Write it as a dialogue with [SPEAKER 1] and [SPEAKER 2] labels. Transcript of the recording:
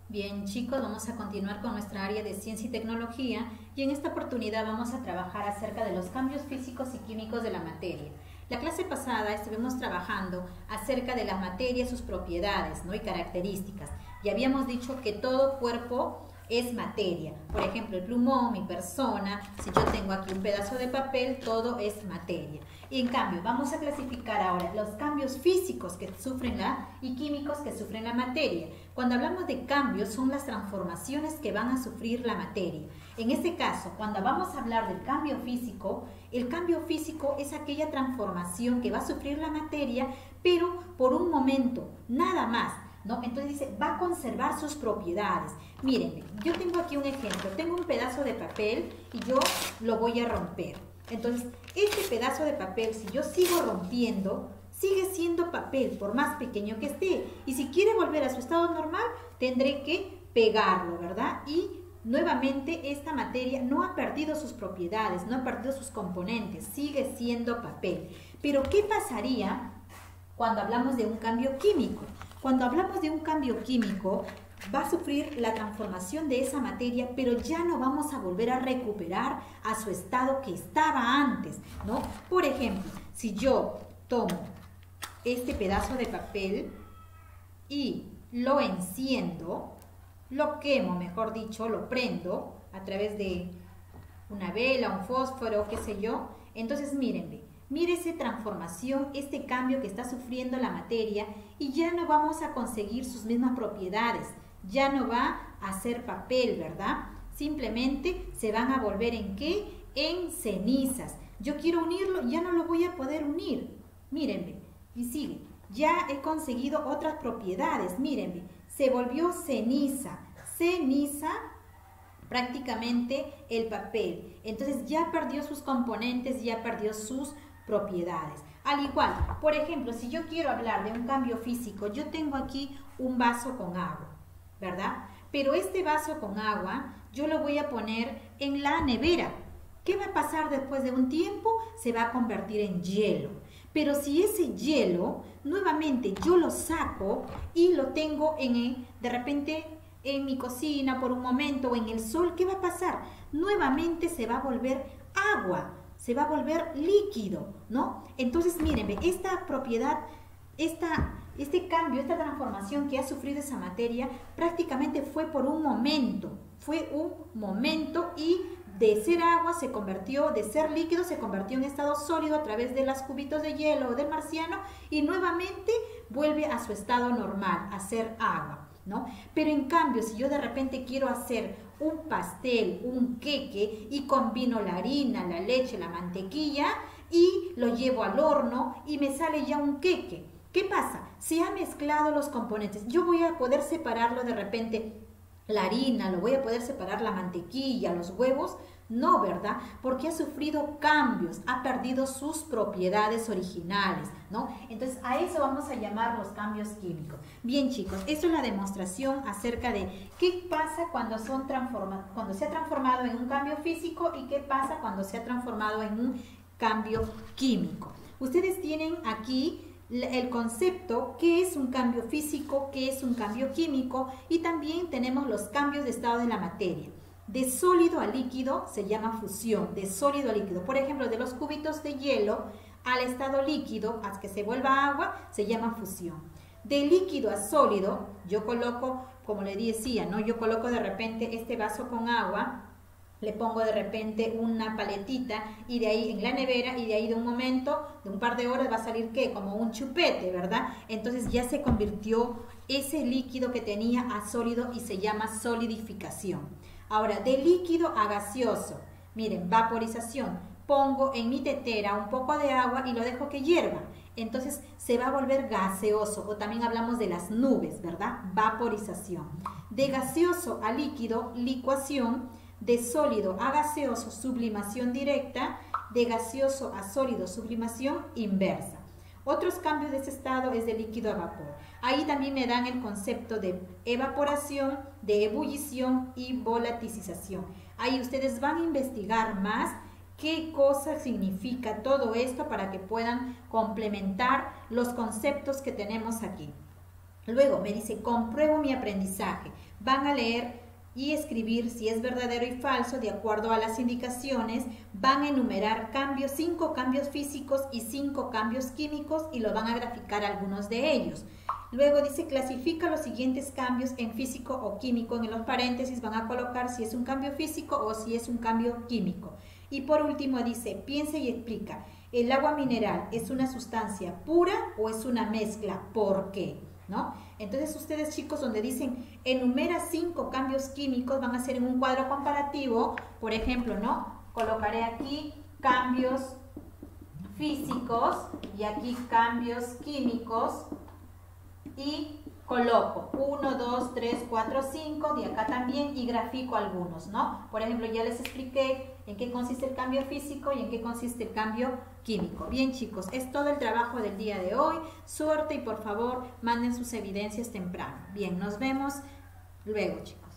[SPEAKER 1] Bien, chicos, vamos a continuar con nuestra área de ciencia y tecnología y en esta oportunidad vamos a trabajar acerca de los cambios físicos y químicos de la materia. La clase pasada estuvimos trabajando acerca de las materias, sus propiedades, ¿no? y características. Y habíamos dicho que todo cuerpo es materia. Por ejemplo, el plumón, mi persona, si yo tengo aquí un pedazo de papel, todo es materia. Y en cambio, vamos a clasificar ahora los cambios físicos que sufren y químicos que sufren la materia. Cuando hablamos de cambios, son las transformaciones que van a sufrir la materia. En este caso, cuando vamos a hablar del cambio físico, el cambio físico es aquella transformación que va a sufrir la materia, pero por un momento, nada más, ¿no? Entonces dice, va a conservar sus propiedades. Miren, yo tengo aquí un ejemplo. Tengo un pedazo de papel y yo lo voy a romper. Entonces, este pedazo de papel, si yo sigo rompiendo, sigue siendo papel, por más pequeño que esté. Y si quiere volver a su estado normal, tendré que pegarlo, ¿verdad? Y nuevamente esta materia no ha perdido sus propiedades, no ha perdido sus componentes, sigue siendo papel. Pero, ¿qué pasaría cuando hablamos de un cambio químico? Cuando hablamos de un cambio químico, va a sufrir la transformación de esa materia, pero ya no vamos a volver a recuperar a su estado que estaba antes, ¿no? Por ejemplo, si yo tomo este pedazo de papel y lo enciendo, lo quemo, mejor dicho, lo prendo a través de una vela, un fósforo, qué sé yo, entonces mírenme. Mire esa transformación, este cambio que está sufriendo la materia y ya no vamos a conseguir sus mismas propiedades, ya no va a ser papel, ¿verdad? Simplemente se van a volver ¿en qué? En cenizas. Yo quiero unirlo, ya no lo voy a poder unir. Mírenme, y sigue. Ya he conseguido otras propiedades, mírenme. Se volvió ceniza, ceniza prácticamente el papel. Entonces ya perdió sus componentes, ya perdió sus propiedades. Al igual, por ejemplo, si yo quiero hablar de un cambio físico, yo tengo aquí un vaso con agua, ¿verdad? Pero este vaso con agua yo lo voy a poner en la nevera. ¿Qué va a pasar después de un tiempo? Se va a convertir en hielo. Pero si ese hielo, nuevamente yo lo saco y lo tengo de repente en mi cocina por un momento o en el sol, ¿qué va a pasar? Nuevamente se va a volver agua, se va a volver líquido, ¿no? Entonces, mírenme, esta propiedad, este cambio, esta transformación que ha sufrido esa materia, prácticamente fue por un momento y de ser agua se convirtió, de ser líquido se convirtió en estado sólido a través de los cubitos de hielo o del marciano y nuevamente vuelve a su estado normal, a ser agua, ¿no? Pero en cambio, si yo de repente quiero hacer un pastel, un queque y combino la harina, la leche, la mantequilla y lo llevo al horno y me sale ya un queque, ¿qué pasa? Se han mezclado los componentes. Yo voy a poder separarlo de repente la harina, lo voy a poder separar la mantequilla, los huevos. No, ¿verdad? Porque ha sufrido cambios, ha perdido sus propiedades originales, ¿no? Entonces, a eso vamos a llamar los cambios químicos. Bien, chicos, esto es la demostración acerca de qué pasa cuando se ha transformado en un cambio físico y qué pasa cuando se ha transformado en un cambio químico. Ustedes tienen aquí el concepto, qué es un cambio físico, qué es un cambio químico y también tenemos los cambios de estado de la materia. De sólido a líquido se llama fusión, de sólido a líquido. Por ejemplo, de los cubitos de hielo al estado líquido, hasta que se vuelva agua, se llama fusión. De líquido a sólido, yo coloco, como le decía, ¿no? Yo coloco de repente este vaso con agua, le pongo de repente una paletita y de ahí en la nevera y de ahí de un momento, de un par de horas va a salir ¿qué? Como un chupete, ¿verdad? Entonces ya se convirtió ese líquido que tenía a sólido y se llama solidificación. Ahora, de líquido a gaseoso, miren, vaporización. Pongo en mi tetera un poco de agua y lo dejo que hierva. Entonces se va a volver gaseoso o también hablamos de las nubes, ¿verdad? Vaporización. De gaseoso a líquido, licuación. De sólido a gaseoso, sublimación directa. De gaseoso a sólido, sublimación inversa. Otros cambios de ese estado es de líquido a vapor. Ahí también me dan el concepto de evaporación, de ebullición y volatilización. Ahí ustedes van a investigar más qué cosa significa todo esto para que puedan complementar los conceptos que tenemos aquí. Luego me dice, compruebo mi aprendizaje. Van a leer y escribir si es verdadero y falso de acuerdo a las indicaciones. Van a enumerar cambios, 5 cambios físicos y 5 cambios químicos y lo van a graficar algunos de ellos. Luego dice, clasifica los siguientes cambios en físico o químico. En los paréntesis van a colocar si es un cambio físico o si es un cambio químico. Y por último dice, piensa y explica, ¿el agua mineral es una sustancia pura o es una mezcla? ¿Por qué? ¿No? Entonces ustedes, chicos, donde dicen enumera 5 cambios químicos, van a hacer en un cuadro comparativo. Por ejemplo, ¿no? Colocaré aquí cambios físicos y aquí cambios químicos y coloco 1, 2, 3, 4, 5 de acá también y grafico algunos, ¿no? Por ejemplo, ya les expliqué en qué consiste el cambio físico y en qué consiste el cambio químico. Bien, chicos, es todo el trabajo del día de hoy. Suerte y por favor manden sus evidencias temprano. Bien, nos vemos luego, chicos.